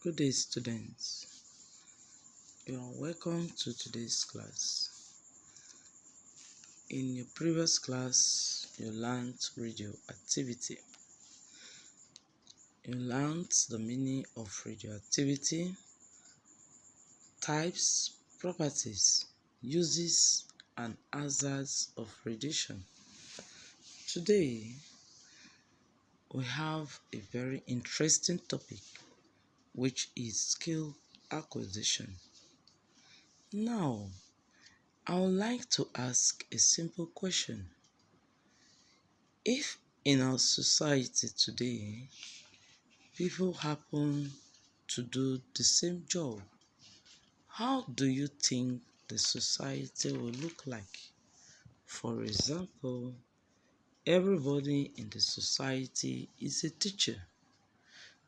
Good day, students. You are welcome to today's class. In your previous class, you learned radioactivity. You learned the meaning of radioactivity, types, properties, uses, and hazards of radiation. Today, we have a very interesting topic, which is skill acquisition. Now, I would like to ask a simple question. If in our society today, people happen to do the same job, how do you think the society will look like? For example, everybody in the society is a teacher.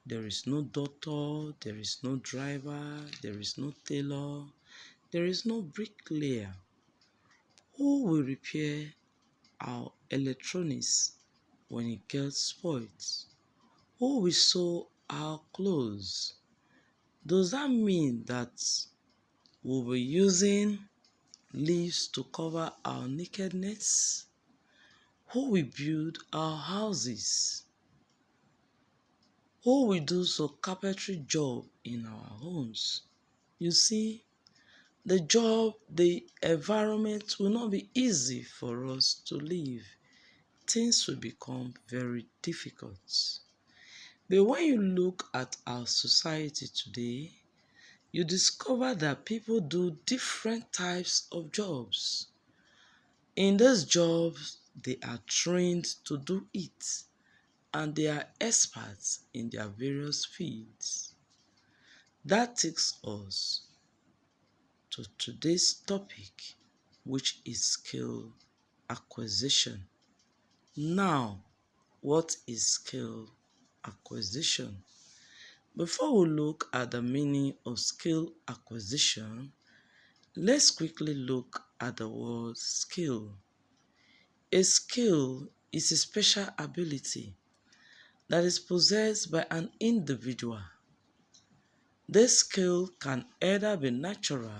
There is no doctor, there is no driver, there is no tailor, there is no bricklayer. Who will repair our electronics when it gets spoiled? Who will sew our clothes? Does that mean that we'll be using leaves to cover our nakedness? Who will build our houses? Who will do some carpentry job in our homes? You see, the environment will not be easy for us to live. Things will become very difficult. But when you look at our society today, you discover that people do different types of jobs. In those jobs, they are trained to do it, and they are experts in their various fields. That takes us to today's topic, which is skill acquisition. Now, what is skill acquisition? Before we look at the meaning of skill acquisition, let's quickly look at the word skill. A skill is a special ability that is possessed by an individual. This skill can either be natural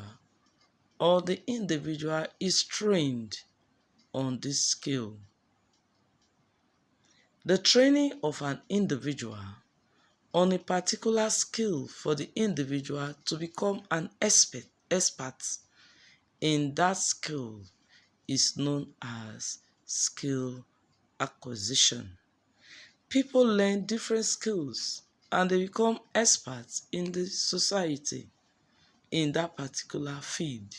or the individual is trained on this skill. The training of an individual on a particular skill for the individual to become an expert in that skill is known as skill acquisition. People learn different skills and they become experts in the society in that particular field.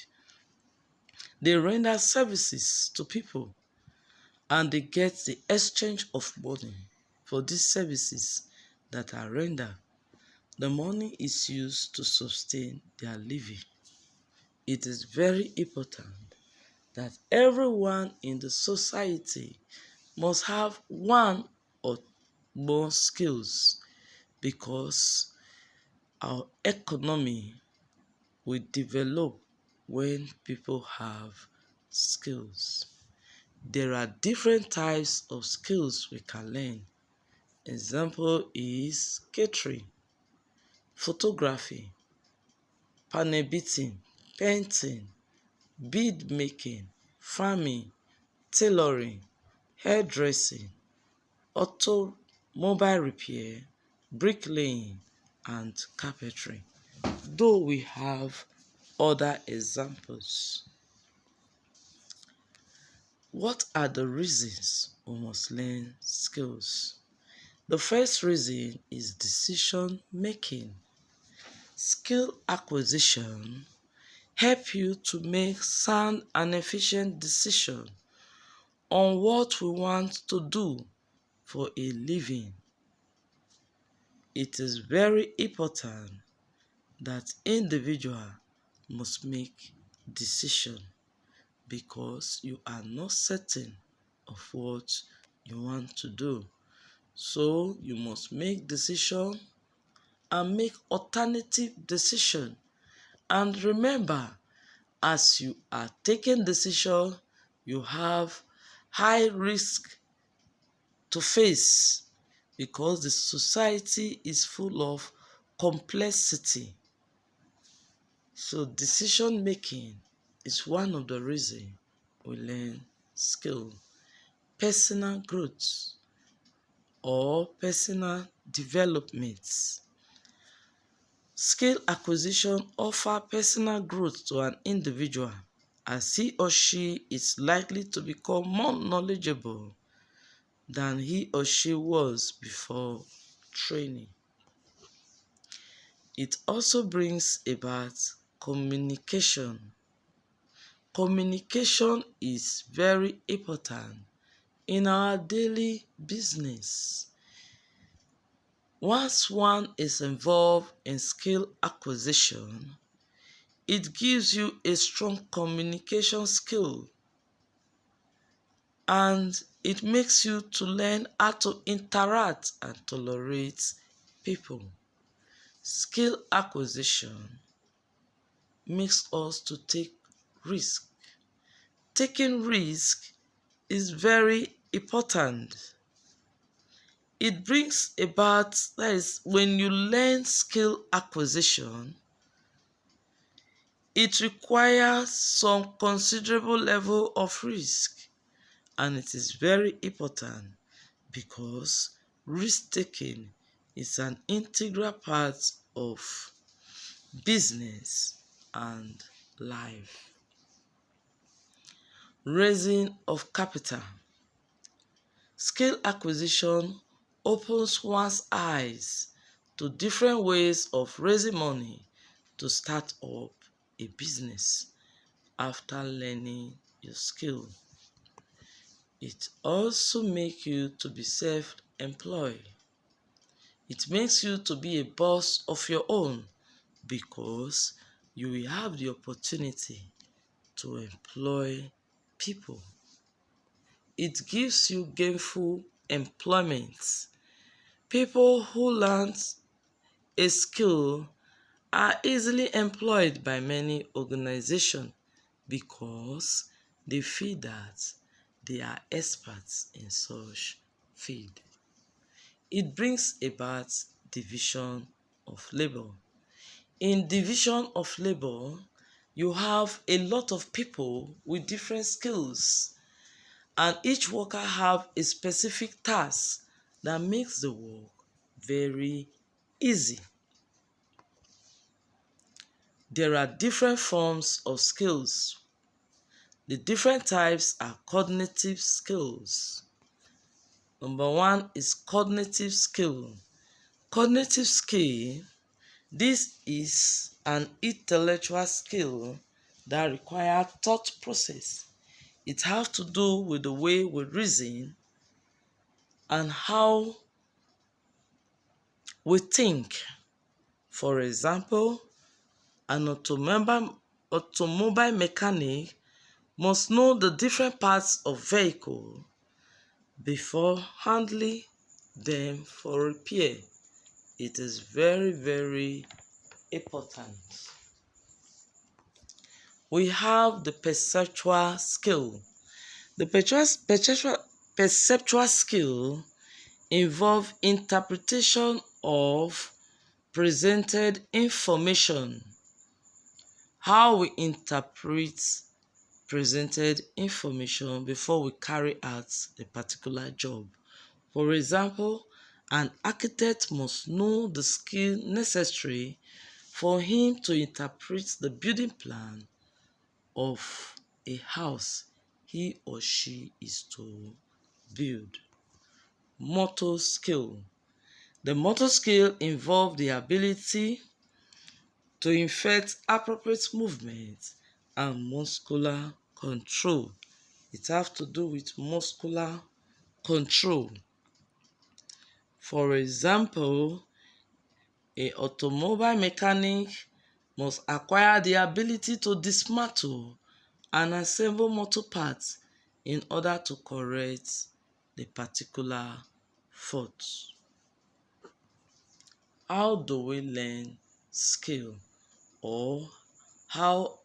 They render services to people and they get the exchange of money for these services that are rendered. The money is used to sustain their living. It is very important that everyone in the society must have one or more skills, because our economy will develop when people have skills. There are different types of skills we can learn. Example is catering, photography, panel beating, painting, bead making, farming, tailoring, hairdressing, automobile repair, bricklaying, and carpentry. Though we have other examples. What are the reasons we must learn skills? The first reason is decision making. Skill acquisition help you to make sound and efficient decisions on what we want to do for a living. It is very important that individuals must make decisions, because you are not certain of what you want to do. So you must make decisions and make alternative decisions. And remember, as you are taking decisions, you have high risk to face, because the society is full of complexity. So decision making is one of the reasons we learn skill. Personal growth or personal development. Skill acquisition offers personal growth to an individual as he or she is likely to become more knowledgeable than he or she was before training. It also brings about communication. Communication is very important in our daily business. Once one is involved in skill acquisition, it gives you a strong communication skill and it makes you to learn how to interact and tolerate people. Skill acquisition makes us to take risk. Taking risk is very important. It brings about, that is, when you learn skill acquisition, it requires some considerable level of risk, and it is very important because risk-taking is an integral part of business and life. Raising of capital. Skill acquisition opens one's eyes to different ways of raising money to start up a business after learning your skill. It also makes you to be self-employed. It makes you to be a boss of your own because you will have the opportunity to employ people. It gives you gainful employment. People who learn a skill are easily employed by many organizations because they feel that they are experts in such field. It brings about division of labor. In division of labor, you have a lot of people with different skills, and each worker have a specific task that makes the work very easy. There are different forms of skills. The different types are cognitive skills. Number one is cognitive skill. Cognitive skill, this is an intellectual skill that requires thought process. It has to do with the way we reason and how we think. For example, an automobile mechanic must know the different parts of vehicle before handling them for repair. It is very, very important. We have the perceptual skill. The perceptual skill involves interpretation of presented information. How we interpret presented information before we carry out a particular job. For example, an architect must know the skill necessary for him to interpret the building plan of a house he or she is to build. Motor skill. The motor skill involves the ability to effect appropriate movement and muscular control. It has to do with muscular control. For example, an automobile mechanic must acquire the ability to dismantle and assemble motor parts in order to correct the particular fault. How do we learn skill, or how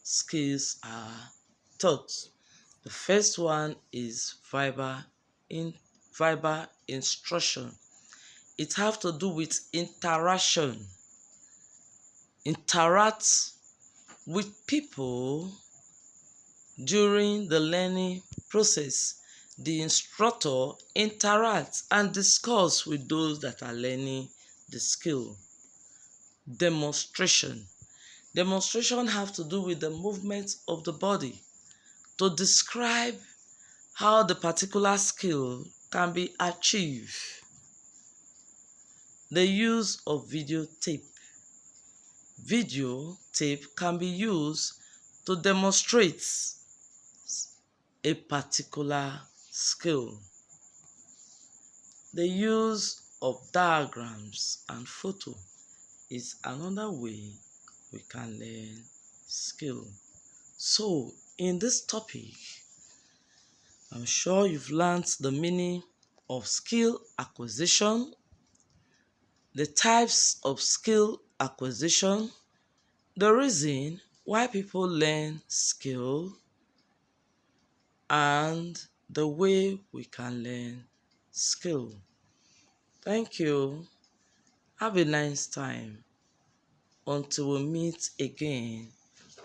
skills are taught? The first one is verbal instruction. it have to do with interaction. Interact with people during the learning process. The instructor interacts and discuss with those that are learning the skill. Demonstration. Demonstration have to do with the movement of the body to describe how the particular skill can be achieved. The use of videotape. Videotape can be used to demonstrate a particular skill. The use of diagrams and photo is another way we can learn skill. So, in this topic, I'm sure you've learned the meaning of skill acquisition, the types of skill acquisition, the reason why people learn skill, and the way we can learn skill. Thank you. Have a nice time until we meet again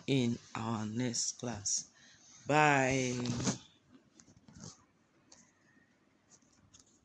in our next class. Bye.